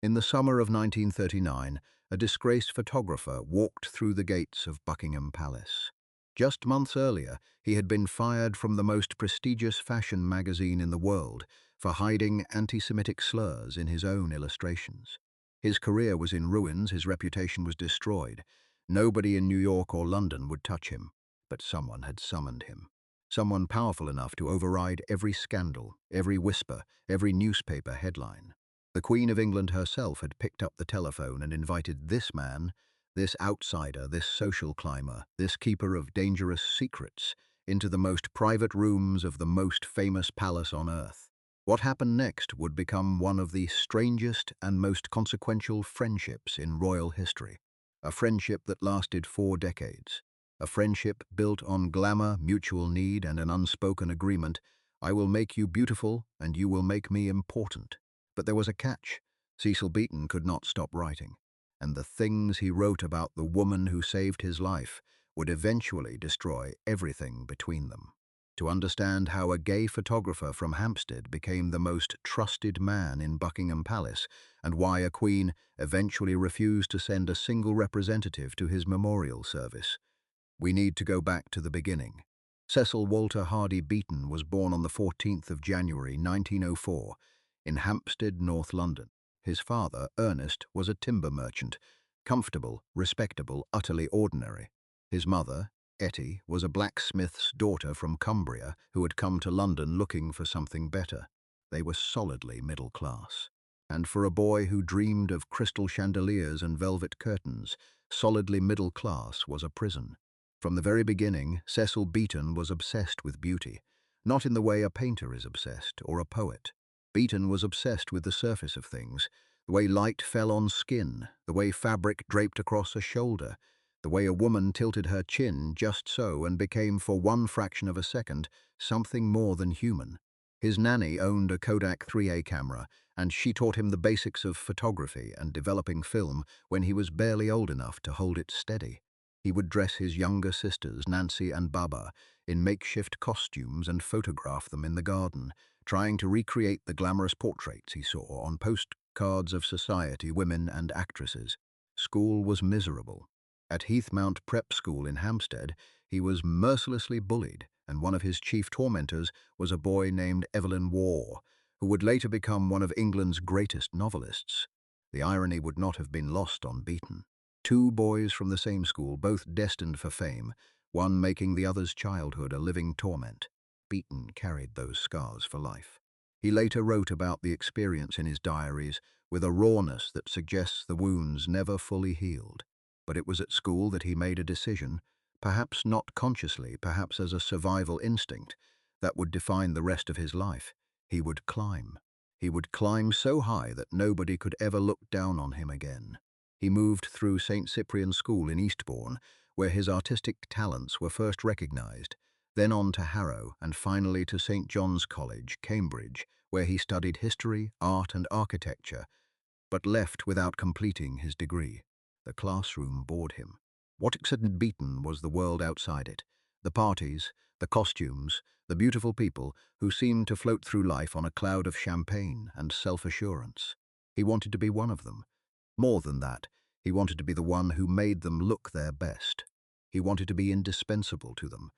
In the summer of 1939, a disgraced photographer walked through the gates of Buckingham Palace. Just months earlier, he had been fired from the most prestigious fashion magazine in the world for hiding anti-Semitic slurs in his own illustrations. His career was in ruins, his reputation was destroyed. Nobody in New York or London would touch him, but someone had summoned him. Someone powerful enough to override every scandal, every whisper, every newspaper headline. The Queen of England herself had picked up the telephone and invited this man, this outsider, this social climber, this keeper of dangerous secrets, into the most private rooms of the most famous palace on earth. What happened next would become one of the strangest and most consequential friendships in royal history. A friendship that lasted 4 decades. A friendship built on glamour, mutual need, and an unspoken agreement: I will make you beautiful and you will make me important. But there was a catch. Cecil Beaton could not stop writing, and the things he wrote about the woman who saved his life would eventually destroy everything between them. To understand how a gay photographer from Hampstead became the most trusted man in Buckingham Palace, and why a queen eventually refused to send a single representative to his memorial service, we need to go back to the beginning. Cecil Walter Hardy Beaton was born on the 14th of January 1904 in Hampstead, North London. His father, Ernest, was a timber merchant, comfortable, respectable, utterly ordinary. His mother, Etty, was a blacksmith's daughter from Cumbria who had come to London looking for something better. They were solidly middle class. And for a boy who dreamed of crystal chandeliers and velvet curtains, solidly middle class was a prison. From the very beginning, Cecil Beaton was obsessed with beauty, not in the way a painter is obsessed or a poet. Beaton was obsessed with the surface of things, the way light fell on skin, the way fabric draped across a shoulder, the way a woman tilted her chin just so and became, for one fraction of a second, something more than human. His nanny owned a Kodak 3A camera, and she taught him the basics of photography and developing film when he was barely old enough to hold it steady. He would dress his younger sisters, Nancy and Baba, in makeshift costumes and photograph them in the garden, trying to recreate the glamorous portraits he saw on postcards of society women and actresses. School was miserable. At Heathmount Prep School in Hampstead, he was mercilessly bullied, and one of his chief tormentors was a boy named Evelyn Waugh, who would later become one of England's greatest novelists. The irony would not have been lost on Beaton. 2 boys from the same school, both destined for fame, one making the other's childhood a living torment. Beaton carried those scars for life. He later wrote about the experience in his diaries with a rawness that suggests the wounds never fully healed. But it was at school that he made a decision, perhaps not consciously, perhaps as a survival instinct, that would define the rest of his life. He would climb. He would climb so high that nobody could ever look down on him again. He moved through St. Cyprian's School in Eastbourne, where his artistic talents were first recognized, then on to Harrow, and finally to St. John's College, Cambridge, where he studied history, art and architecture, but left without completing his degree. The classroom bored him. What excited Beaton was the world outside it, the parties, the costumes, the beautiful people who seemed to float through life on a cloud of champagne and self-assurance. He wanted to be one of them. More than that, he wanted to be the one who made them look their best. He wanted to be indispensable to them.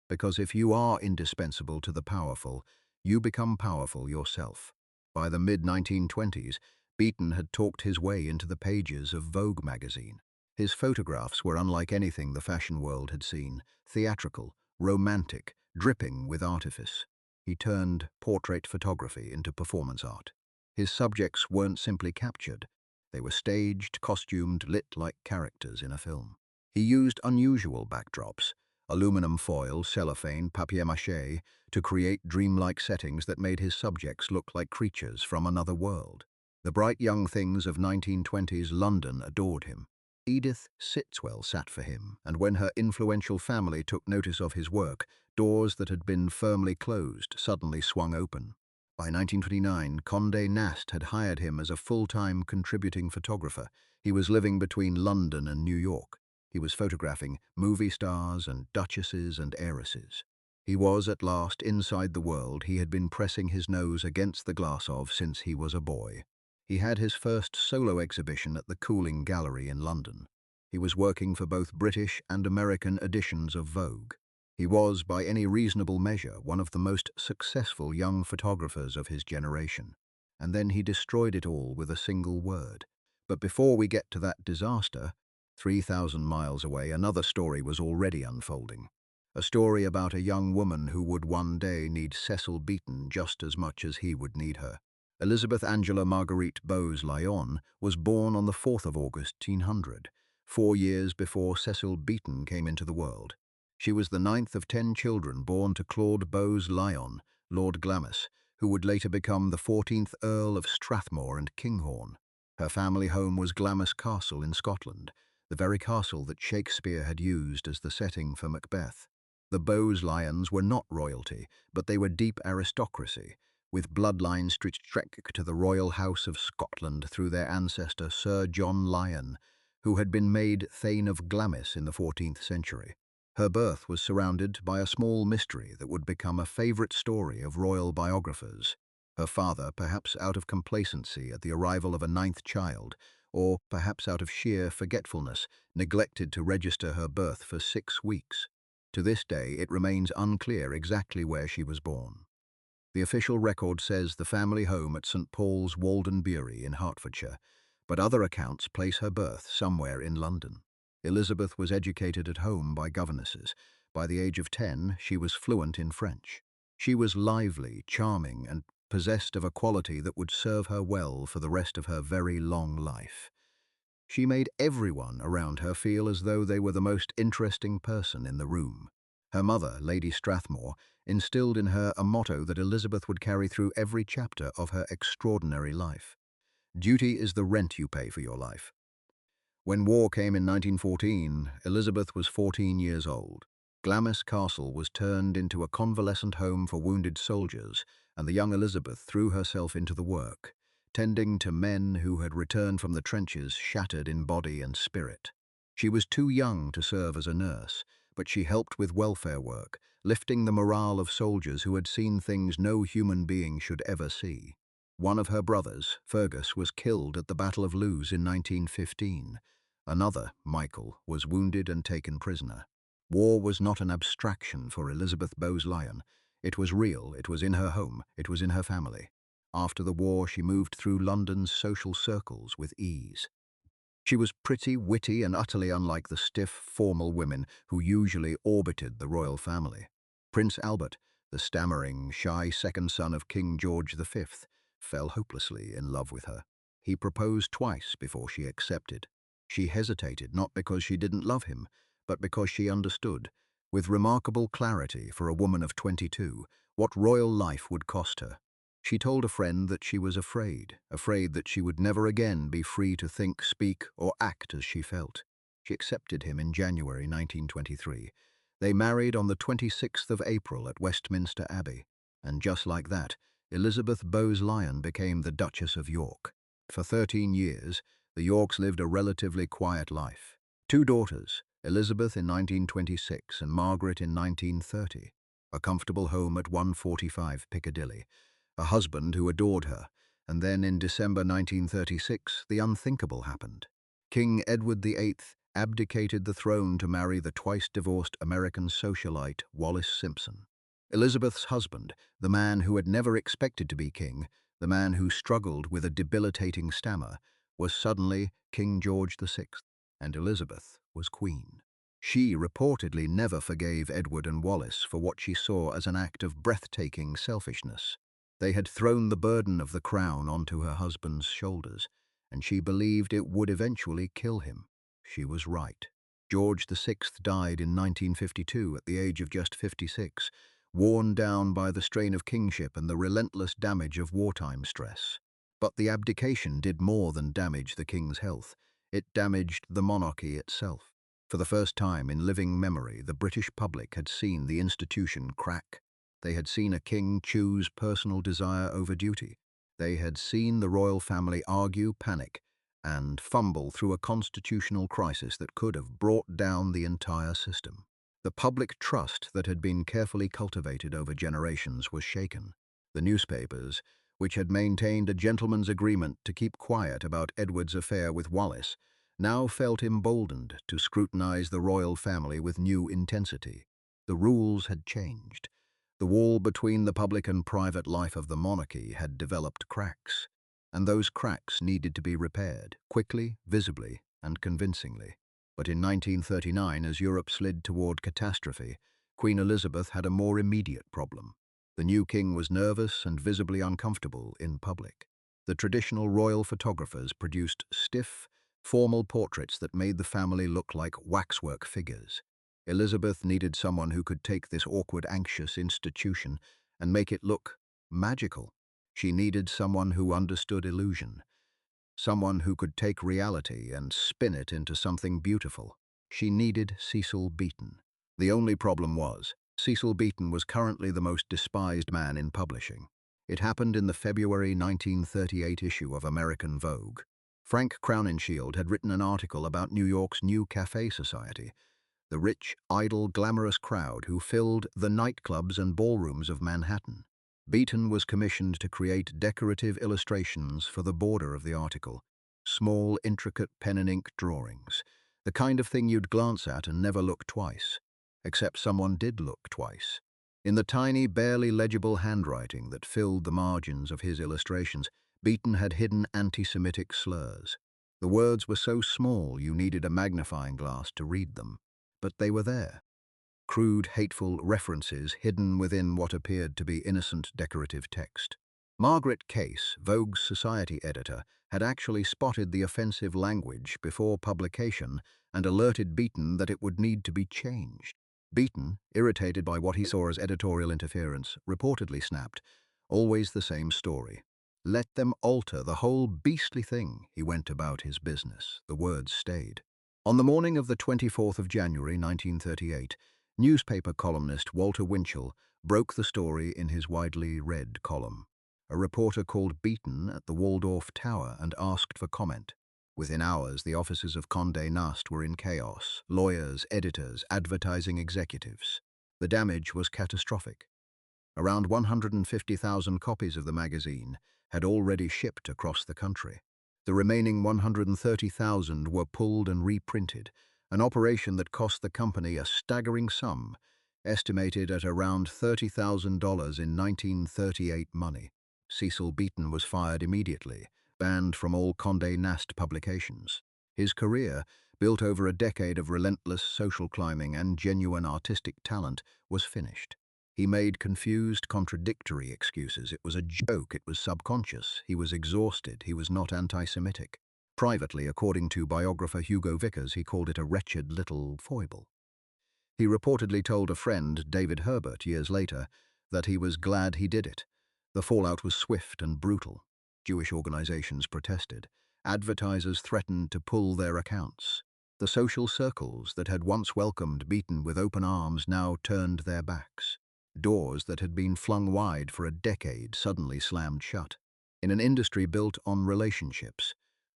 Because if you are indispensable to the powerful, you become powerful yourself. By the mid-1920s, Beaton had talked his way into the pages of Vogue magazine. His photographs were unlike anything the fashion world had seen, theatrical, romantic, dripping with artifice. He turned portrait photography into performance art. His subjects weren't simply captured. They were staged, costumed, lit like characters in a film. He used unusual backdrops, aluminum foil, cellophane, papier-mâché, to create dreamlike settings that made his subjects look like creatures from another world. The bright young things of 1920s London adored him. Edith Sitwell sat for him, and when her influential family took notice of his work, doors that had been firmly closed suddenly swung open. By 1929, Condé Nast had hired him as a full-time contributing photographer. He was living between London and New York. He was photographing movie stars and duchesses and heiresses. He was at last inside the world he had been pressing his nose against the glass of since he was a boy. He had his first solo exhibition at the Cooling Gallery in London. He was working for both British and American editions of Vogue. He was, by any reasonable measure, one of the most successful young photographers of his generation. And then he destroyed it all with a single word. But before we get to that disaster, 3,000 miles away, another story was already unfolding. A story about a young woman who would one day need Cecil Beaton just as much as he would need her. Elizabeth Angela Marguerite Bowes-Lyon was born on the 4th of August, 1800, 4 years before Cecil Beaton came into the world. She was the ninth of 10 children born to Claude Bowes-Lyon, Lord Glamis, who would later become the 14th Earl of Strathmore and Kinghorn. Her family home was Glamis Castle in Scotland, the very castle that Shakespeare had used as the setting for Macbeth. The Bowes-Lyons were not royalty, but they were deep aristocracy, with bloodlines stretched to the royal house of Scotland through their ancestor Sir John Lyon, who had been made Thane of Glamis in the 14th century. Her birth was surrounded by a small mystery that would become a favourite story of royal biographers. Her father, perhaps out of complacency at the arrival of a ninth child, or perhaps out of sheer forgetfulness, neglected to register her birth for 6 weeks. To this day, it remains unclear exactly where she was born. The official record says the family home at St Paul's, Waldenbury in Hertfordshire, but other accounts place her birth somewhere in London. Elizabeth was educated at home by governesses. By the age of 10, she was fluent in French. She was lively, charming, and possessed of a quality that would serve her well for the rest of her very long life. She made everyone around her feel as though they were the most interesting person in the room. Her mother, Lady Strathmore, instilled in her a motto that Elizabeth would carry through every chapter of her extraordinary life. Duty is the rent you pay for your life. When war came in 1914, Elizabeth was 14 years old. Glamis Castle was turned into a convalescent home for wounded soldiers, and the young Elizabeth threw herself into the work, tending to men who had returned from the trenches shattered in body and spirit. She was too young to serve as a nurse, but she helped with welfare work, lifting the morale of soldiers who had seen things no human being should ever see. One of her brothers, Fergus, was killed at the Battle of Lewes in 1915. Another, Michael, was wounded and taken prisoner. War was not an abstraction for Elizabeth Bowes-Lyon. It was real, it was in her home, it was in her family. After the war, she moved through London's social circles with ease. She was pretty, witty, and utterly unlike the stiff, formal women who usually orbited the royal family. Prince Albert, the stammering, shy second son of King George V, fell hopelessly in love with her. He proposed twice before she accepted. She hesitated not because she didn't love him, but because she understood, with remarkable clarity for a woman of 22, what royal life would cost her. She told a friend that she was afraid that she would never again be free to think, speak, or act as she felt. She accepted him in January 1923. They married on the 26th of April at Westminster Abbey, and just like that, Elizabeth Bowes-Lyon became the Duchess of York. For 13 years, the Yorks lived a relatively quiet life. 2 daughters, Elizabeth in 1926 and Margaret in 1930. A comfortable home at 145 Piccadilly. A husband who adored her, and then in December 1936, the unthinkable happened. King Edward VIII abdicated the throne to marry the twice-divorced American socialite Wallis Simpson. Elizabeth's husband, the man who had never expected to be king, the man who struggled with a debilitating stammer, was suddenly King George VI, and Elizabeth was queen. She reportedly never forgave Edward and Wallis for what she saw as an act of breathtaking selfishness. They had thrown the burden of the crown onto her husband's shoulders, and she believed it would eventually kill him. She was right. George VI died in 1952 at the age of just 56, worn down by the strain of kingship and the relentless damage of wartime stress. But the abdication did more than damage the king's health. It damaged the monarchy itself. For the first time in living memory, the British public had seen the institution crack. They had seen a king choose personal desire over duty. They had seen the royal family argue, panic, and fumble through a constitutional crisis that could have brought down the entire system. The public trust that had been carefully cultivated over generations was shaken. The newspapers, which had maintained a gentleman's agreement to keep quiet about Edward's affair with Wallis, now felt emboldened to scrutinize the royal family with new intensity. The rules had changed. The wall between the public and private life of the monarchy had developed cracks, and those cracks needed to be repaired, quickly, visibly, and convincingly. But in 1939, as Europe slid toward catastrophe, Queen Elizabeth had a more immediate problem. The new king was nervous and visibly uncomfortable in public. The traditional royal photographers produced stiff, formal portraits that made the family look like waxwork figures. Elizabeth needed someone who could take this awkward, anxious institution and make it look magical. She needed someone who understood illusion, someone who could take reality and spin it into something beautiful. She needed Cecil Beaton. The only problem was, Cecil Beaton was currently the most despised man in publishing. It happened in the February 1938 issue of American Vogue. Frank Crowninshield had written an article about New York's new cafe society, the rich, idle, glamorous crowd who filled the nightclubs and ballrooms of Manhattan. Beaton was commissioned to create decorative illustrations for the border of the article, small, intricate pen and ink drawings, the kind of thing you'd glance at and never look twice. Except someone did look twice. In the tiny, barely legible handwriting that filled the margins of his illustrations, Beaton had hidden anti-Semitic slurs. The words were so small you needed a magnifying glass to read them. But they were there. Crude, hateful references hidden within what appeared to be innocent decorative text. Margaret Case, Vogue's society editor, had actually spotted the offensive language before publication and alerted Beaton that it would need to be changed. Beaton, irritated by what he saw as editorial interference, reportedly snapped, "Always the same story. Let them alter the whole beastly thing." He went about his business. The words stayed. On the morning of the 24th of January 1938, newspaper columnist Walter Winchell broke the story in his widely read column. A reporter called Beaton at the Waldorf Tower and asked for comment. Within hours, the offices of Condé Nast were in chaos: lawyers, editors, advertising executives. The damage was catastrophic. Around 150,000 copies of the magazine had already shipped across the country. The remaining 130,000 were pulled and reprinted, an operation that cost the company a staggering sum, estimated at around $30,000 in 1938 money. Cecil Beaton was fired immediately, banned from all Condé Nast publications. His career, built over a decade of relentless social climbing and genuine artistic talent, was finished. He made confused, contradictory excuses. It was a joke, it was subconscious, he was exhausted, he was not anti-Semitic. Privately, according to biographer Hugo Vickers, he called it a wretched little foible. He reportedly told a friend, David Herbert, years later, that he was glad he did it. The fallout was swift and brutal. Jewish organizations protested. Advertisers threatened to pull their accounts. The social circles that had once welcomed Beaton with open arms now turned their backs. Doors that had been flung wide for a decade suddenly slammed shut. In an industry built on relationships,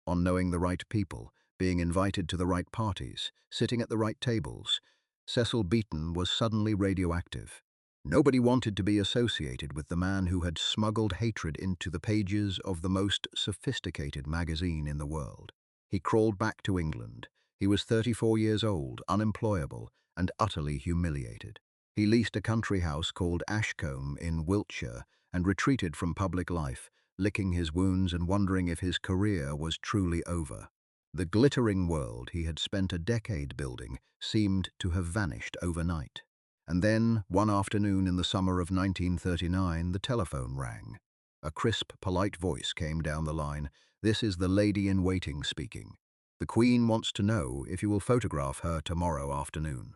on knowing the right people, being invited to the right parties, sitting at the right tables, Cecil Beaton was suddenly radioactive. Nobody wanted to be associated with the man who had smuggled hatred into the pages of the most sophisticated magazine in the world. He crawled back to England. He was 34 years old, unemployable, and utterly humiliated. He leased a country house called Ashcombe in Wiltshire and retreated from public life, licking his wounds and wondering if his career was truly over. The glittering world he had spent a decade building seemed to have vanished overnight. And then, one afternoon in the summer of 1939, the telephone rang. A crisp, polite voice came down the line. "This is the lady-in-waiting speaking. The Queen wants to know if you will photograph her tomorrow afternoon."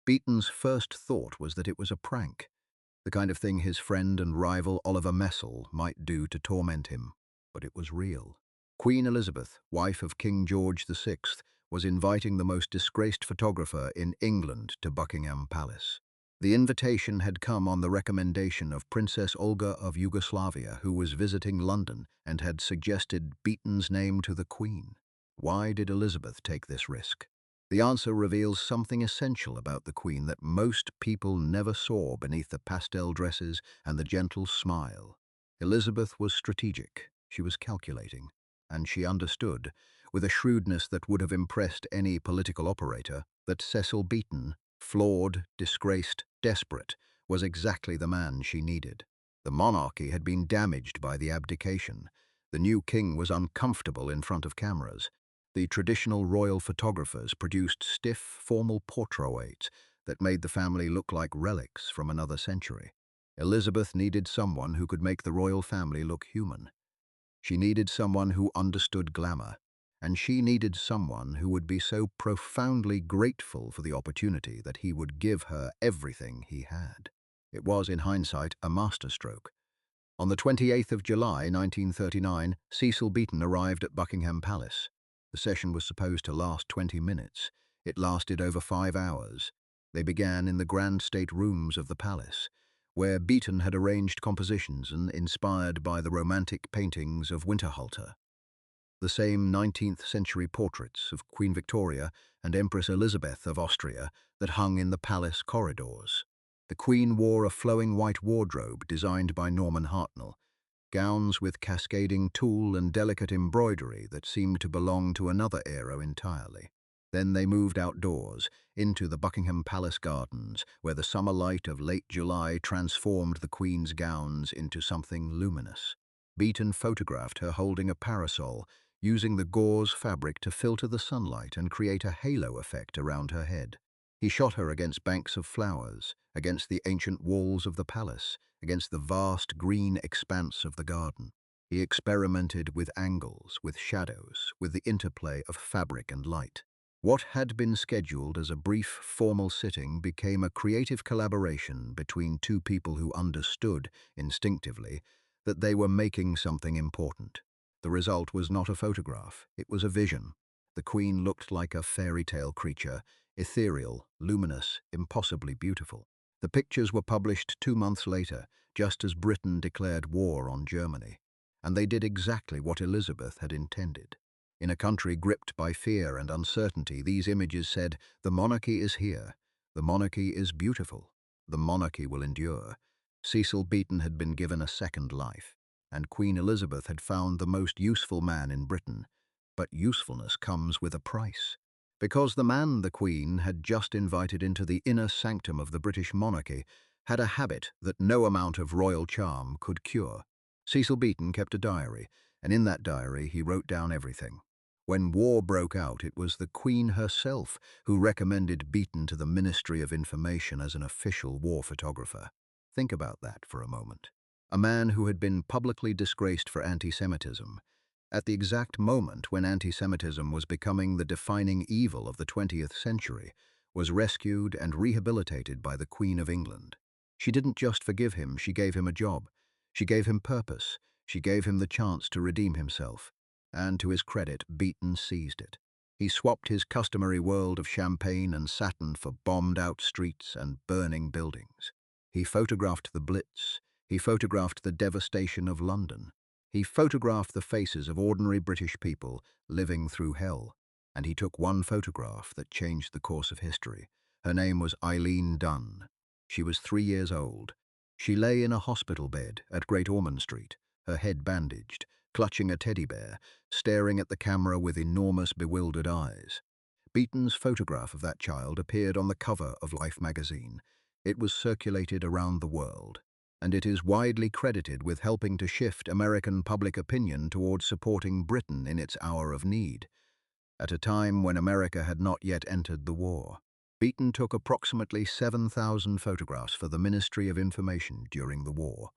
Beaton's first thought was that it was a prank, the kind of thing his friend and rival Oliver Messel might do to torment him. But it was real. Queen Elizabeth, wife of King George VI, was inviting the most disgraced photographer in England to Buckingham Palace. The invitation had come on the recommendation of Princess Olga of Yugoslavia, who was visiting London and had suggested Beaton's name to the Queen. Why did Elizabeth take this risk? The answer reveals something essential about the Queen that most people never saw beneath the pastel dresses and the gentle smile. Elizabeth was strategic, she was calculating, and she understood, with a shrewdness that would have impressed any political operator, that Cecil Beaton, flawed, disgraced, desperate, was exactly the man she needed. The monarchy had been damaged by the abdication. The new king was uncomfortable in front of cameras. The traditional royal photographers produced stiff, formal portraits that made the family look like relics from another century. Elizabeth needed someone who could make the royal family look human. She needed someone who understood glamour, and she needed someone who would be so profoundly grateful for the opportunity that he would give her everything he had. It was, in hindsight, a masterstroke. On the 28th of July, 1939, Cecil Beaton arrived at Buckingham Palace. The session was supposed to last 20 minutes. It lasted over 5 hours. They began in the grand state rooms of the palace, where Beaton had arranged compositions and inspired by the romantic paintings of Winterhalter. The same 19th-century portraits of Queen Victoria and Empress Elizabeth of Austria that hung in the palace corridors. The Queen wore a flowing white wardrobe designed by Norman Hartnell, gowns with cascading tulle and delicate embroidery that seemed to belong to another era entirely. Then they moved outdoors, into the Buckingham Palace gardens, where the summer light of late July transformed the Queen's gowns into something luminous. Beaton photographed her holding a parasol, using the gauze fabric to filter the sunlight and create a halo effect around her head. He shot her against banks of flowers, against the ancient walls of the palace, against the vast green expanse of the garden. He experimented with angles, with shadows, with the interplay of fabric and light. What had been scheduled as a brief, formal sitting became a creative collaboration between two people who understood, instinctively, that they were making something important. The result was not a photograph, it was a vision. The Queen looked like a fairy tale creature, ethereal, luminous, impossibly beautiful. The pictures were published 2 months later, just as Britain declared war on Germany. And they did exactly what Elizabeth had intended. In a country gripped by fear and uncertainty, these images said, "The monarchy is here. The monarchy is beautiful. The monarchy will endure." Cecil Beaton had been given a second life, and Queen Elizabeth had found the most useful man in Britain. But usefulness comes with a price. Because the man the Queen had just invited into the inner sanctum of the British monarchy had a habit that no amount of royal charm could cure. Cecil Beaton kept a diary, and in that diary he wrote down everything. When war broke out, it was the Queen herself who recommended Beaton to the Ministry of Information as an official war photographer. Think about that for a moment. A man who had been publicly disgraced for anti-Semitism, at the exact moment when anti-Semitism was becoming the defining evil of the 20th century, was rescued and rehabilitated by the Queen of England. She didn't just forgive him, she gave him a job. She gave him purpose. She gave him the chance to redeem himself. And to his credit, Beaton seized it. He swapped his customary world of champagne and satin for bombed-out streets and burning buildings. He photographed the Blitz. He photographed the devastation of London. He photographed the faces of ordinary British people living through hell. And he took one photograph that changed the course of history. Her name was Eileen Dunn. She was 3 years old. She lay in a hospital bed at Great Ormond Street, her head bandaged, clutching a teddy bear, staring at the camera with enormous, bewildered eyes. Beaton's photograph of that child appeared on the cover of Life magazine. It was circulated around the world, and it is widely credited with helping to shift American public opinion towards supporting Britain in its hour of need. At a time when America had not yet entered the war, Beaton took approximately 7,000 photographs for the Ministry of Information during the war.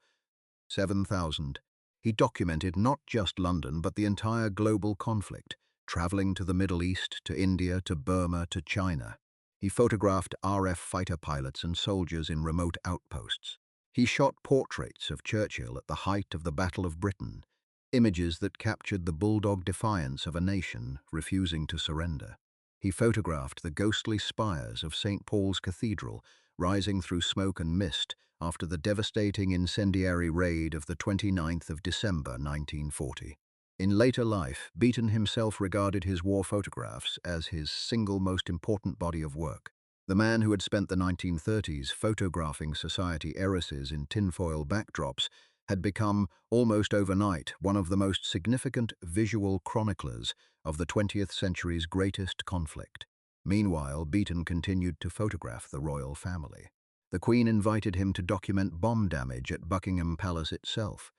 7,000. He documented not just London, but the entire global conflict, traveling to the Middle East, to India, to Burma, to China. He photographed RF fighter pilots and soldiers in remote outposts. He shot portraits of Churchill at the height of the Battle of Britain, images that captured the bulldog defiance of a nation refusing to surrender. He photographed the ghostly spires of St. Paul's Cathedral rising through smoke and mist after the devastating incendiary raid of the 29th of December 1940. In later life, Beaton himself regarded his war photographs as his single most important body of work. The man who had spent the 1930s photographing society heiresses in tinfoil backdrops had become, almost overnight, one of the most significant visual chroniclers of the 20th century's greatest conflict. Meanwhile, Beaton continued to photograph the royal family. The Queen invited him to document bomb damage at Buckingham Palace itself.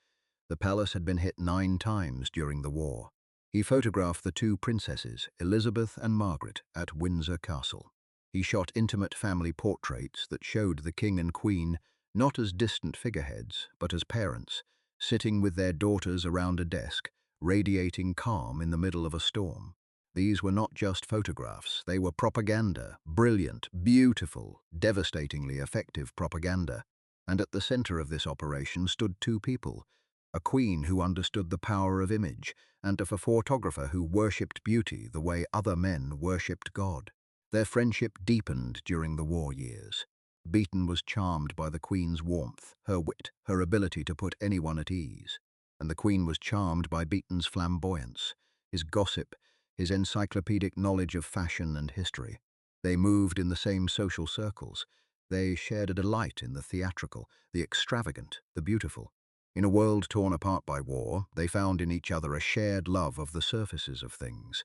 The palace had been hit 9 times during the war. He photographed the 2 princesses, Elizabeth and Margaret, at Windsor Castle. He shot intimate family portraits that showed the King and Queen not as distant figureheads, but as parents, sitting with their daughters around a desk, radiating calm in the middle of a storm. These were not just photographs, they were propaganda, brilliant, beautiful, devastatingly effective propaganda. And at the center of this operation stood 2 people, a queen who understood the power of image, and a photographer who worshipped beauty the way other men worshipped God. Their friendship deepened during the war years. Beaton was charmed by the Queen's warmth, her wit, her ability to put anyone at ease. And the Queen was charmed by Beaton's flamboyance, his gossip, his encyclopedic knowledge of fashion and history. They moved in the same social circles. They shared a delight in the theatrical, the extravagant, the beautiful. In a world torn apart by war, they found in each other a shared love of the surfaces of things,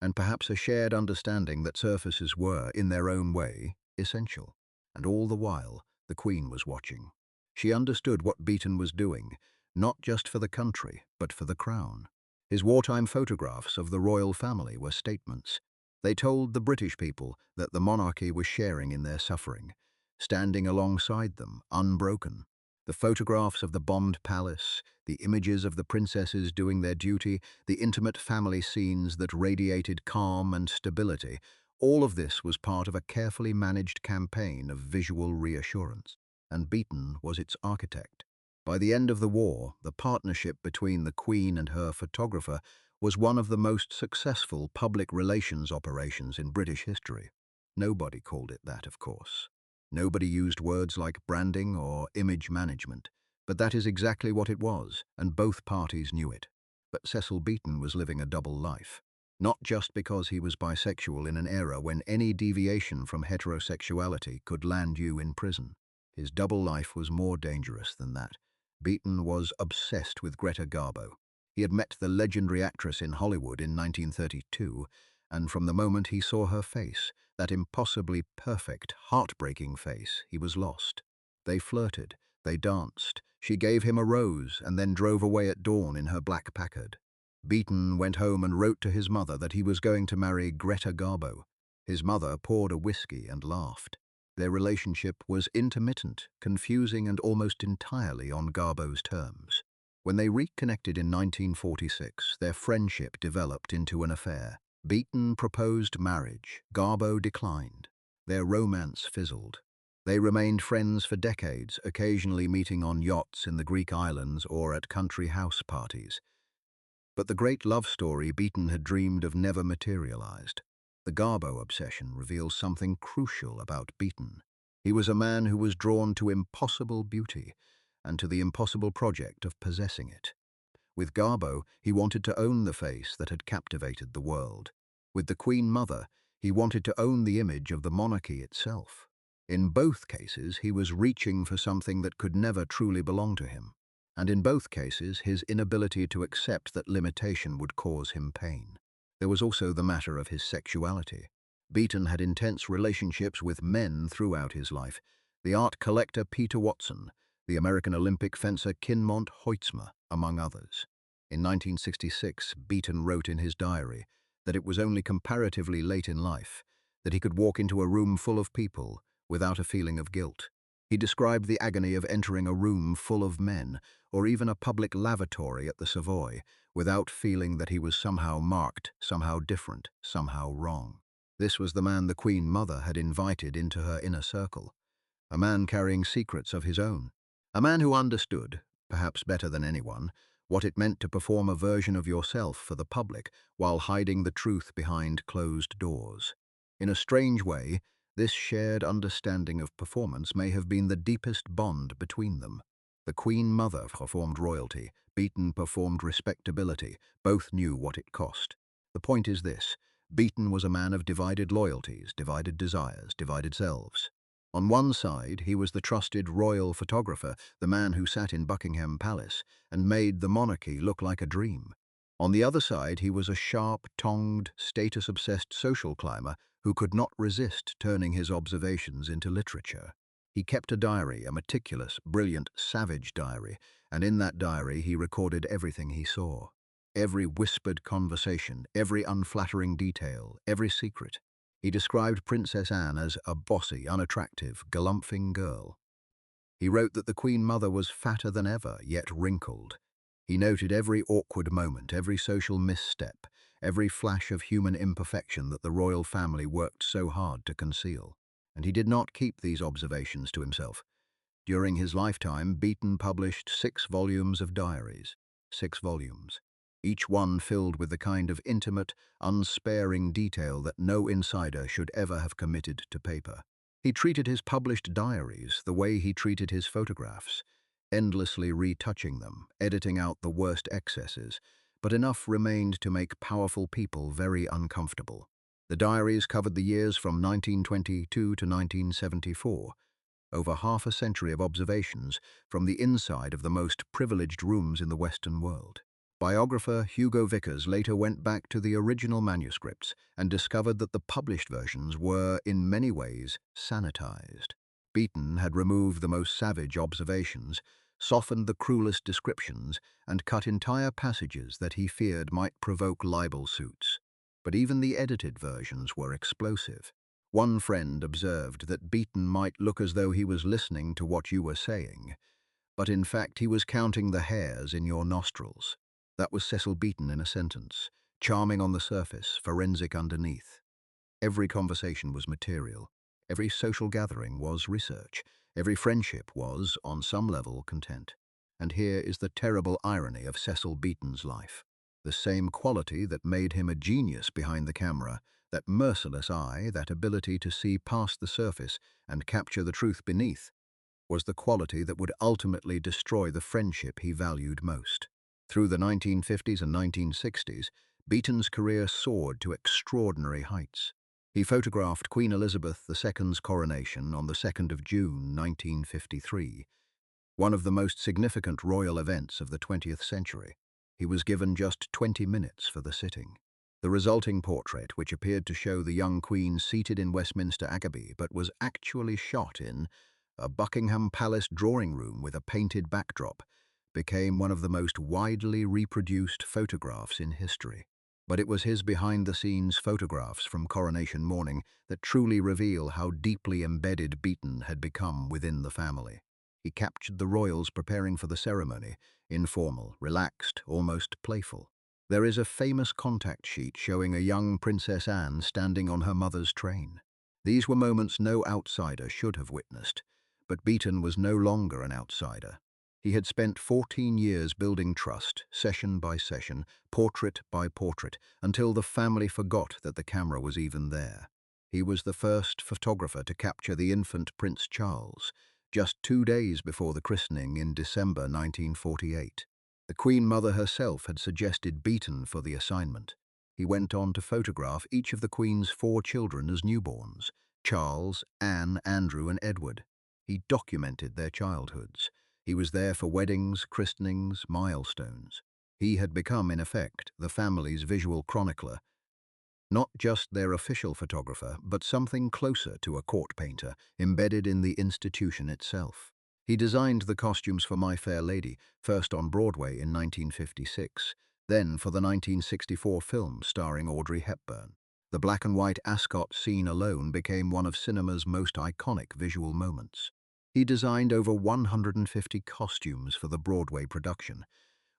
and perhaps a shared understanding that surfaces were, in their own way, essential. And all the while, the Queen was watching. She understood what Beaton was doing, not just for the country, but for the crown. His wartime photographs of the royal family were statements. They told the British people that the monarchy was sharing in their suffering, standing alongside them, unbroken. The photographs of the bombed palace, the images of the princesses doing their duty, the intimate family scenes that radiated calm and stability, all of this was part of a carefully managed campaign of visual reassurance, and Beaton was its architect. By the end of the war, the partnership between the Queen and her photographer was one of the most successful public relations operations in British history. Nobody called it that, of course. Nobody used words like branding or image management, but that is exactly what it was, and both parties knew it. But Cecil Beaton was living a double life. Not just because he was bisexual in an era when any deviation from heterosexuality could land you in prison. His double life was more dangerous than that. Beaton was obsessed with Greta Garbo. He had met the legendary actress in Hollywood in 1932, and from the moment he saw her face, that impossibly perfect, heartbreaking face, he was lost. They flirted, they danced. She gave him a rose and then drove away at dawn in her black Packard. Beaton went home and wrote to his mother that he was going to marry Greta Garbo. His mother poured a whiskey and laughed. Their relationship was intermittent, confusing and almost entirely on Garbo's terms. When they reconnected in 1946, their friendship developed into an affair. Beaton proposed marriage. Garbo declined. Their romance fizzled. They remained friends for decades, occasionally meeting on yachts in the Greek islands or at country house parties. But the great love story Beaton had dreamed of never materialized. The Garbo obsession reveals something crucial about Beaton. He was a man who was drawn to impossible beauty and to the impossible project of possessing it. With Garbo, he wanted to own the face that had captivated the world. With the Queen Mother, he wanted to own the image of the monarchy itself. In both cases, he was reaching for something that could never truly belong to him. And in both cases, his inability to accept that limitation would cause him pain. There was also the matter of his sexuality. Beaton had intense relationships with men throughout his life. The art collector Peter Watson, the American Olympic fencer Kinmont Hoytsma, among others. In 1966, Beaton wrote in his diary that it was only comparatively late in life that he could walk into a room full of people without a feeling of guilt. He described the agony of entering a room full of men, or even a public lavatory at the Savoy, without feeling that he was somehow marked, somehow different, somehow wrong. This was the man the Queen Mother had invited into her inner circle, a man carrying secrets of his own, a man who understood, perhaps better than anyone, what it meant to perform a version of yourself for the public while hiding the truth behind closed doors. In a strange way, this shared understanding of performance may have been the deepest bond between them. The Queen Mother performed royalty, Beaton performed respectability, both knew what it cost. The point is this: Beaton was a man of divided loyalties, divided desires, divided selves. On one side, he was the trusted royal photographer, the man who sat in Buckingham Palace and made the monarchy look like a dream. On the other side, he was a sharp-tongued, status-obsessed social climber who could not resist turning his observations into literature. He kept a diary, a meticulous, brilliant, savage diary, and in that diary he recorded everything he saw. Every whispered conversation, every unflattering detail, every secret. He described Princess Anne as a bossy, unattractive, galumphing girl. He wrote that the Queen Mother was fatter than ever, yet wrinkled. He noted every awkward moment, every social misstep, every flash of human imperfection that the royal family worked so hard to conceal. And he did not keep these observations to himself. During his lifetime, Beaton published 6 volumes of diaries. 6 volumes. Each one filled with the kind of intimate, unsparing detail that no insider should ever have committed to paper. He treated his published diaries the way he treated his photographs, endlessly retouching them, editing out the worst excesses, but enough remained to make powerful people very uncomfortable. The diaries covered the years from 1922 to 1974, over half a century of observations from the inside of the most privileged rooms in the Western world. Biographer Hugo Vickers later went back to the original manuscripts and discovered that the published versions were, in many ways, sanitized. Beaton had removed the most savage observations, softened the cruelest descriptions, and cut entire passages that he feared might provoke libel suits. But even the edited versions were explosive. One friend observed that Beaton might look as though he was listening to what you were saying, but in fact he was counting the hairs in your nostrils. That was Cecil Beaton in a sentence, charming on the surface, forensic underneath. Every conversation was material. Every social gathering was research. Every friendship was, on some level, content. And here is the terrible irony of Cecil Beaton's life. The same quality that made him a genius behind the camera, that merciless eye, that ability to see past the surface and capture the truth beneath, was the quality that would ultimately destroy the friendship he valued most. Through the 1950s and 1960s, Beaton's career soared to extraordinary heights. He photographed Queen Elizabeth II's coronation on the 2nd of June, 1953, one of the most significant royal events of the 20th century. He was given just 20 minutes for the sitting. The resulting portrait, which appeared to show the young Queen seated in Westminster Abbey but was actually shot in a Buckingham Palace drawing room with a painted backdrop, became one of the most widely reproduced photographs in history. But it was his behind-the-scenes photographs from coronation morning that truly reveal how deeply embedded Beaton had become within the family. He captured the royals preparing for the ceremony, informal, relaxed, almost playful. There is a famous contact sheet showing a young Princess Anne standing on her mother's train. These were moments no outsider should have witnessed, but Beaton was no longer an outsider. He had spent 14 years building trust, session by session, portrait by portrait, until the family forgot that the camera was even there. He was the first photographer to capture the infant Prince Charles, just 2 days before the christening in December 1948. The Queen Mother herself had suggested Beaton for the assignment. He went on to photograph each of the Queen's 4 children as newborns: Charles, Anne, Andrew, and Edward. He documented their childhoods. He was there for weddings, christenings, milestones. He had become, in effect, the family's visual chronicler, not just their official photographer, but something closer to a court painter, embedded in the institution itself. He designed the costumes for My Fair Lady, first on Broadway in 1956, then for the 1964 film starring Audrey Hepburn. The black-and-white Ascot scene alone became one of cinema's most iconic visual moments. He designed over 150 costumes for the Broadway production,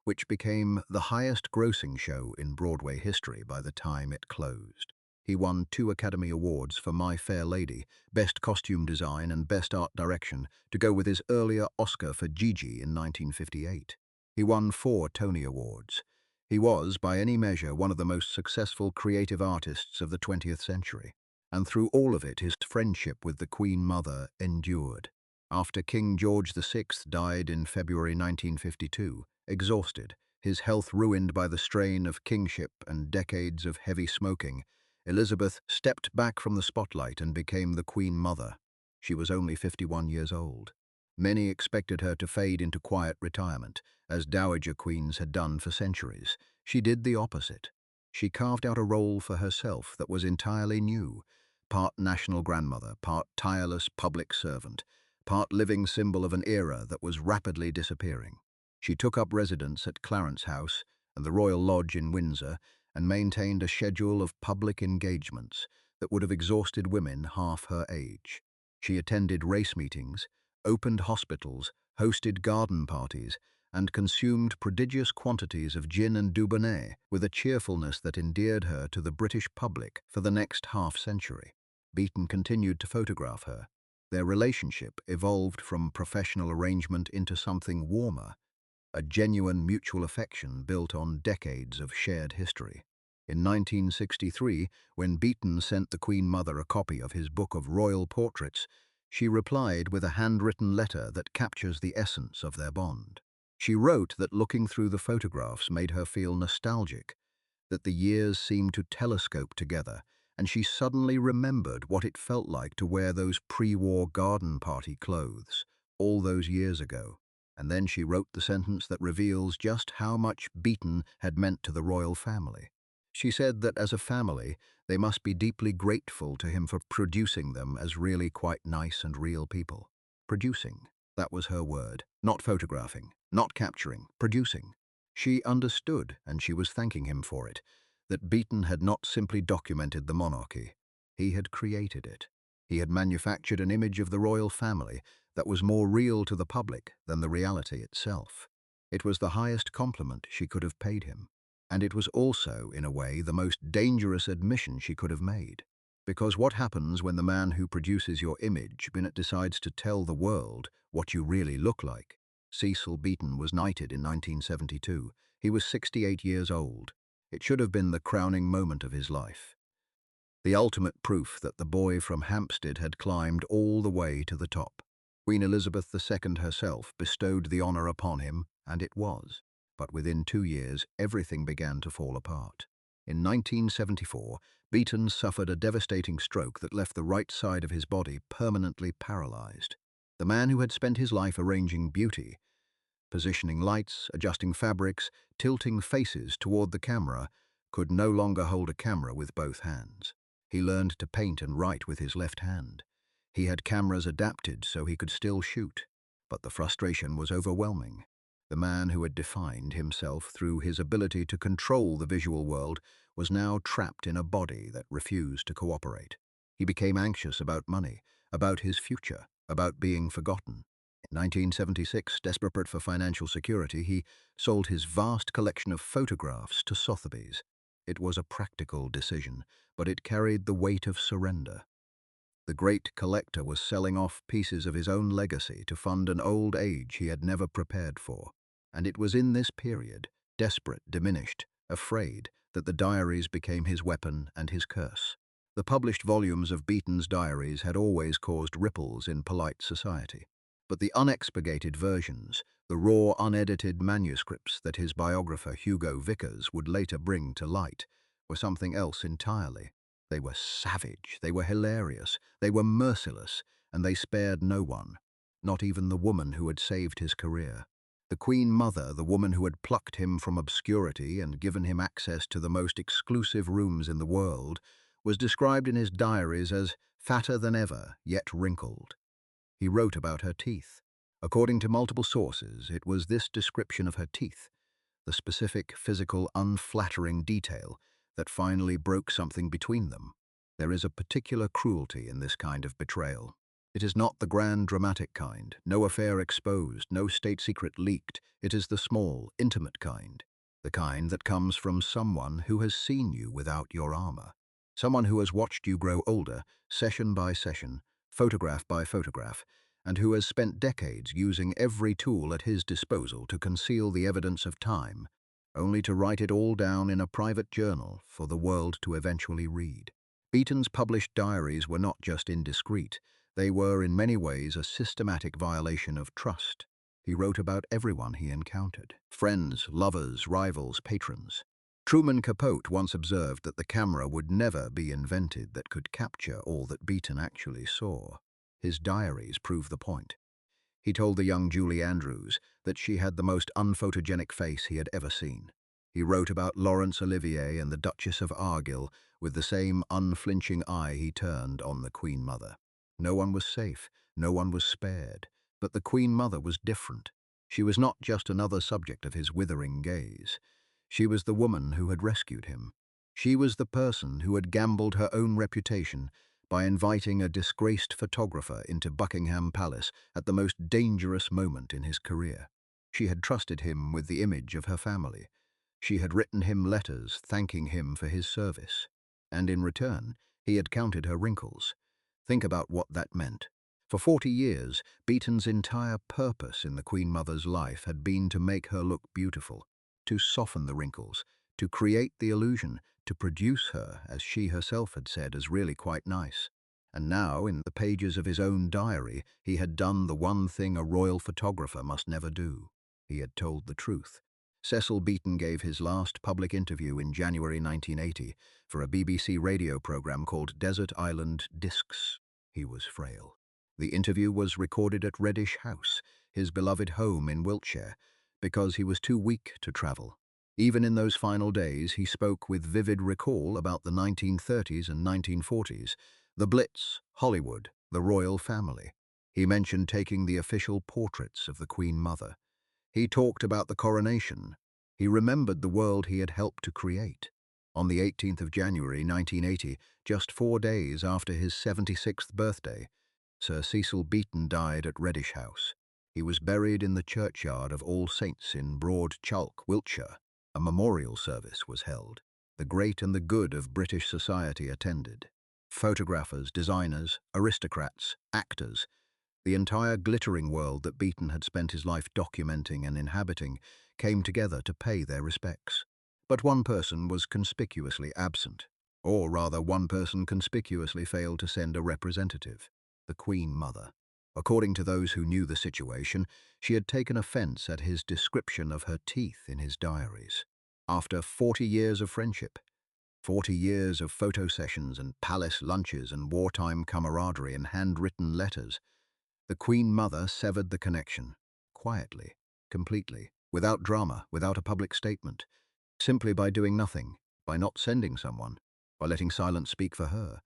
which became the highest-grossing show in Broadway history by the time it closed. He won 2 Academy Awards for My Fair Lady, Best Costume Design and Best Art Direction, to go with his earlier Oscar for Gigi in 1958. He won 4 Tony Awards. He was, by any measure, one of the most successful creative artists of the 20th century. And through all of it, his friendship with the Queen Mother endured. After King George VI died in February 1952, exhausted, his health ruined by the strain of kingship and decades of heavy smoking, Elizabeth stepped back from the spotlight and became the Queen Mother. She was only 51 years old. Many expected her to fade into quiet retirement, as dowager queens had done for centuries. She did the opposite. She carved out a role for herself that was entirely new, part national grandmother, part tireless public servant, part living symbol of an era that was rapidly disappearing. She took up residence at Clarence House and the Royal Lodge in Windsor and maintained a schedule of public engagements that would have exhausted women half her age. She attended race meetings, opened hospitals, hosted garden parties, and consumed prodigious quantities of gin and Dubonnet with a cheerfulness that endeared her to the British public for the next half-century. Beaton continued to photograph her. Their relationship evolved from professional arrangement into something warmer, a genuine mutual affection built on decades of shared history. In 1963, when Beaton sent the Queen Mother a copy of his book of royal portraits, she replied with a handwritten letter that captures the essence of their bond. She wrote that looking through the photographs made her feel nostalgic, that the years seemed to telescope together, and she suddenly remembered what it felt like to wear those pre-war garden party clothes all those years ago. And then she wrote the sentence that reveals just how much Beaton had meant to the royal family. She said that as a family, they must be deeply grateful to him for producing them as really quite nice and real people. Producing, that was her word. Not photographing, not capturing, producing. She understood, and she was thanking him for it, that Beaton had not simply documented the monarchy. He had created it. He had manufactured an image of the royal family that was more real to the public than the reality itself. It was the highest compliment she could have paid him. And it was also, in a way, the most dangerous admission she could have made. Because what happens when the man who produces your image decides to tell the world what you really look like? Cecil Beaton was knighted in 1972. He was 68 years old. It should have been the crowning moment of his life. The ultimate proof that the boy from Hampstead had climbed all the way to the top. Queen Elizabeth II herself bestowed the honour upon him, and it was. But within 2 years, everything began to fall apart. In 1974, Beaton suffered a devastating stroke that left the right side of his body permanently paralyzed. The man who had spent his life arranging beauty, positioning lights, adjusting fabrics, tilting faces toward the camera, could no longer hold a camera with both hands. He learned to paint and write with his left hand. He had cameras adapted so he could still shoot, but the frustration was overwhelming. The man who had defined himself through his ability to control the visual world was now trapped in a body that refused to cooperate. He became anxious about money, about his future, about being forgotten. In 1976, desperate for financial security, he sold his vast collection of photographs to Sotheby's. It was a practical decision, but it carried the weight of surrender. The great collector was selling off pieces of his own legacy to fund an old age he had never prepared for. And it was in this period, desperate, diminished, afraid, that the diaries became his weapon and his curse. The published volumes of Beaton's diaries had always caused ripples in polite society. But the unexpurgated versions, the raw, unedited manuscripts that his biographer Hugo Vickers would later bring to light, were something else entirely. They were savage, they were hilarious, they were merciless, and they spared no one, not even the woman who had saved his career. The Queen Mother, the woman who had plucked him from obscurity and given him access to the most exclusive rooms in the world, was described in his diaries as fatter than ever, yet wrinkled. He wrote about her teeth. According to multiple sources, it was this description of her teeth, the specific, physical, unflattering detail, that finally broke something between them. There is a particular cruelty in this kind of betrayal. It is not the grand, dramatic kind, no affair exposed, no state secret leaked. It is the small, intimate kind, the kind that comes from someone who has seen you without your armor, someone who has watched you grow older, session by session, photograph by photograph, and who has spent decades using every tool at his disposal to conceal the evidence of time, only to write it all down in a private journal for the world to eventually read. Beaton's published diaries were not just indiscreet, they were in many ways a systematic violation of trust. He wrote about everyone he encountered: friends, lovers, rivals, patrons. Truman Capote once observed that the camera would never be invented that could capture all that Beaton actually saw. His diaries prove the point. He told the young Julie Andrews that she had the most unphotogenic face he had ever seen. He wrote about Laurence Olivier and the Duchess of Argyll with the same unflinching eye he turned on the Queen Mother. No one was safe, no one was spared, but the Queen Mother was different. She was not just another subject of his withering gaze. She was the woman who had rescued him. She was the person who had gambled her own reputation by inviting a disgraced photographer into Buckingham Palace at the most dangerous moment in his career. She had trusted him with the image of her family. She had written him letters thanking him for his service. And in return, he had counted her wrinkles. Think about what that meant. For 40 years, Beaton's entire purpose in the Queen Mother's life had been to make her look beautiful, to soften the wrinkles, to create the illusion, to produce her, as she herself had said, as really quite nice. And now, in the pages of his own diary, he had done the one thing a royal photographer must never do. He had told the truth. Cecil Beaton gave his last public interview in January 1980 for a BBC radio program called Desert Island Discs. He was frail. The interview was recorded at Reddish House, his beloved home in Wiltshire, because he was too weak to travel. Even in those final days, he spoke with vivid recall about the 1930s and 1940s, the Blitz, Hollywood, the royal family. He mentioned taking the official portraits of the Queen Mother. He talked about the coronation. He remembered the world he had helped to create. On the 18th of January 1980, just 4 days after his 76th birthday, Sir Cecil Beaton died at Reddish House. He was buried in the churchyard of All Saints in Broad Chalk, Wiltshire. A memorial service was held. The great and the good of British society attended. Photographers, designers, aristocrats, actors, the entire glittering world that Beaton had spent his life documenting and inhabiting came together to pay their respects. But one person was conspicuously absent, or rather one person conspicuously failed to send a representative: the Queen Mother. According to those who knew the situation, she had taken offense at his description of her teeth in his diaries. After 40 years of friendship, 40 years of photo sessions and palace lunches and wartime camaraderie and handwritten letters, the Queen Mother severed the connection, quietly, completely, without drama, without a public statement, simply by doing nothing, by not sending someone, by letting silence speak for her.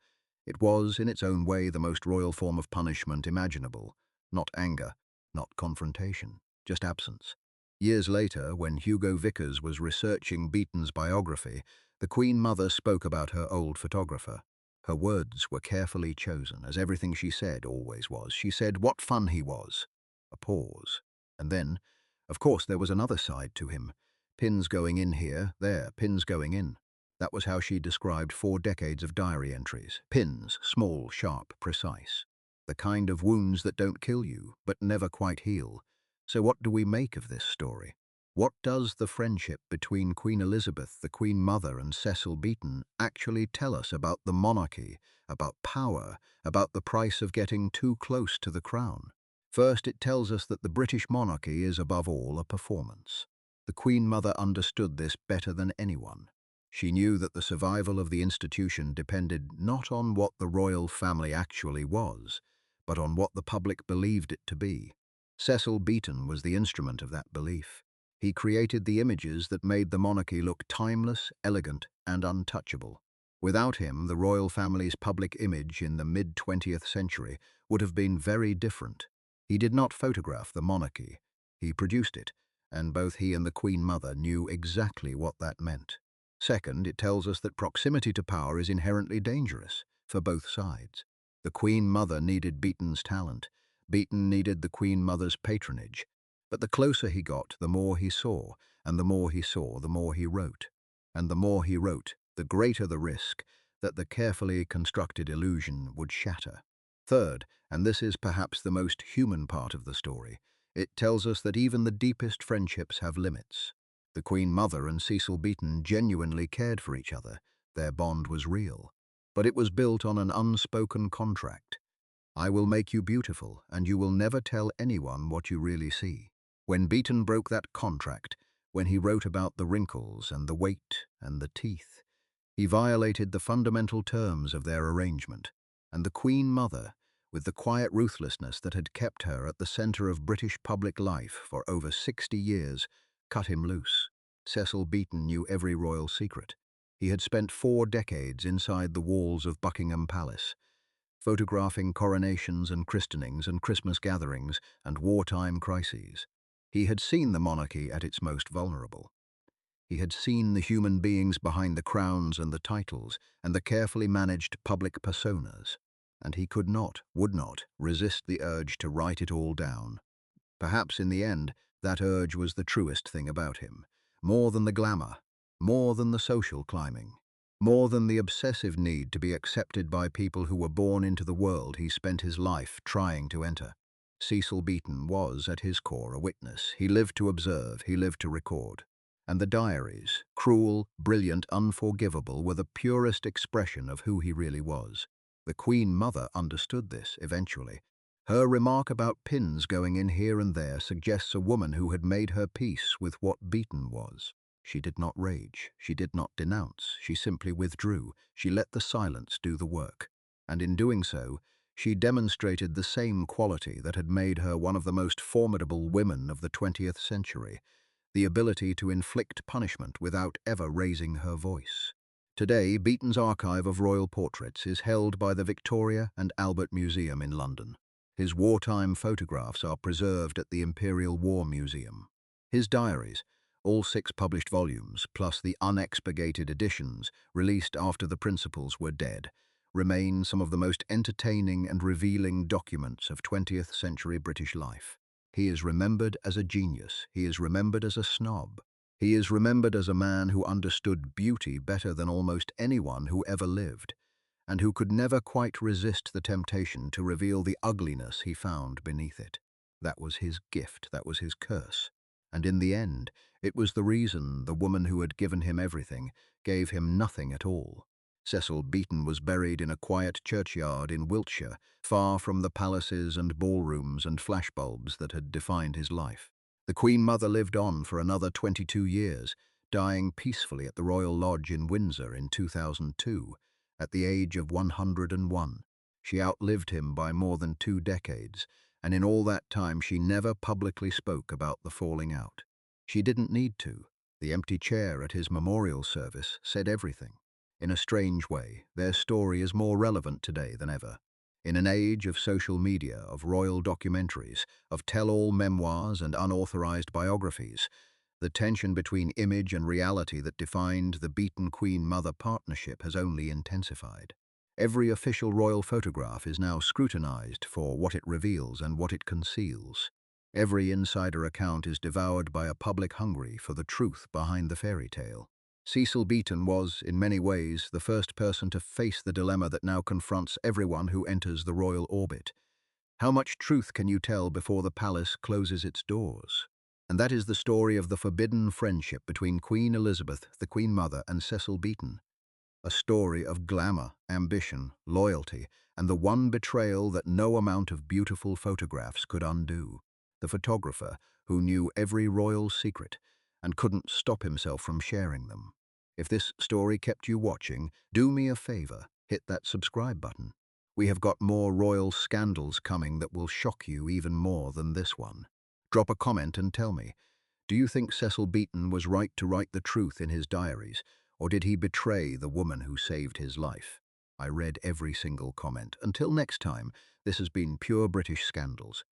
It was, in its own way, the most royal form of punishment imaginable. Not anger, not confrontation, just absence. Years later, when Hugo Vickers was researching Beaton's biography, the Queen Mother spoke about her old photographer. Her words were carefully chosen, as everything she said always was. She said, "What fun he was." A pause. And then, of course, there was another side to him. Pins going in here, there, pins going in. That was how she described 4 decades of diary entries. Pins, small, sharp, precise. The kind of wounds that don't kill you, but never quite heal. So what do we make of this story? What does the friendship between Queen Elizabeth, the Queen Mother, and Cecil Beaton actually tell us about the monarchy, about power, about the price of getting too close to the crown? First, it tells us that the British monarchy is above all a performance. The Queen Mother understood this better than anyone. She knew that the survival of the institution depended not on what the royal family actually was, but on what the public believed it to be. Cecil Beaton was the instrument of that belief. He created the images that made the monarchy look timeless, elegant, and untouchable. Without him, the royal family's public image in the mid-20th century would have been very different. He did not photograph the monarchy. He produced it, and both he and the Queen Mother knew exactly what that meant. Second, it tells us that proximity to power is inherently dangerous, for both sides. The Queen Mother needed Beaton's talent. Beaton needed the Queen Mother's patronage. But the closer he got, the more he saw, and the more he saw, the more he wrote. And the more he wrote, the greater the risk that the carefully constructed illusion would shatter. Third, and this is perhaps the most human part of the story, it tells us that even the deepest friendships have limits. The Queen Mother and Cecil Beaton genuinely cared for each other. Their bond was real. But it was built on an unspoken contract. I will make you beautiful, and you will never tell anyone what you really see. When Beaton broke that contract, when he wrote about the wrinkles and the weight and the teeth, he violated the fundamental terms of their arrangement. And the Queen Mother, with the quiet ruthlessness that had kept her at the centre of British public life for over 60 years, cut him loose. Cecil Beaton knew every royal secret. He had spent 4 decades inside the walls of Buckingham Palace, photographing coronations and christenings and Christmas gatherings and wartime crises. He had seen the monarchy at its most vulnerable. He had seen the human beings behind the crowns and the titles and the carefully managed public personas, and he would not, resist the urge to write it all down. Perhaps in the end, that urge was the truest thing about him. More than the glamour, more than the social climbing, more than the obsessive need to be accepted by people who were born into the world he spent his life trying to enter. Cecil Beaton was, at his core, a witness. He lived to observe, he lived to record. And the diaries, cruel, brilliant, unforgivable, were the purest expression of who he really was. The Queen Mother understood this, eventually. Her remark about pins going in here and there suggests a woman who had made her peace with what Beaton was. She did not rage, she did not denounce, she simply withdrew, she let the silence do the work. And in doing so, she demonstrated the same quality that had made her one of the most formidable women of the 20th century, the ability to inflict punishment without ever raising her voice. Today, Beaton's archive of royal portraits is held by the Victoria and Albert Museum in London. His wartime photographs are preserved at the Imperial War Museum. His diaries, all 6 published volumes, plus the unexpurgated editions released after the principals were dead, remain some of the most entertaining and revealing documents of 20th century British life. He is remembered as a genius. He is remembered as a snob. He is remembered as a man who understood beauty better than almost anyone who ever lived, and who could never quite resist the temptation to reveal the ugliness he found beneath it. That was his gift, that was his curse. And in the end, it was the reason the woman who had given him everything gave him nothing at all. Cecil Beaton was buried in a quiet churchyard in Wiltshire, far from the palaces and ballrooms and flashbulbs that had defined his life. The Queen Mother lived on for another 22 years, dying peacefully at the Royal Lodge in Windsor in 2002, at the age of 101. She outlived him by more than 2 decades, and in all that time she never publicly spoke about the falling out. She didn't need to. The empty chair at his memorial service said everything. In a strange way, their story is more relevant today than ever. In an age of social media, of royal documentaries, of tell-all memoirs and unauthorized biographies, the tension between image and reality that defined the Beaton-Queen Mother partnership has only intensified. Every official royal photograph is now scrutinized for what it reveals and what it conceals. Every insider account is devoured by a public hungry for the truth behind the fairy tale. Cecil Beaton was, in many ways, the first person to face the dilemma that now confronts everyone who enters the royal orbit. How much truth can you tell before the palace closes its doors? And that is the story of the forbidden friendship between Queen Elizabeth, the Queen Mother, and Cecil Beaton. A story of glamour, ambition, loyalty, and the one betrayal that no amount of beautiful photographs could undo. The photographer who knew every royal secret and couldn't stop himself from sharing them. If this story kept you watching, do me a favor, hit that subscribe button. We have got more royal scandals coming that will shock you even more than this one. Drop a comment and tell me, do you think Cecil Beaton was right to write the truth in his diaries, or did he betray the woman who saved his life? I read every single comment. Until next time, this has been Pure British Scandals.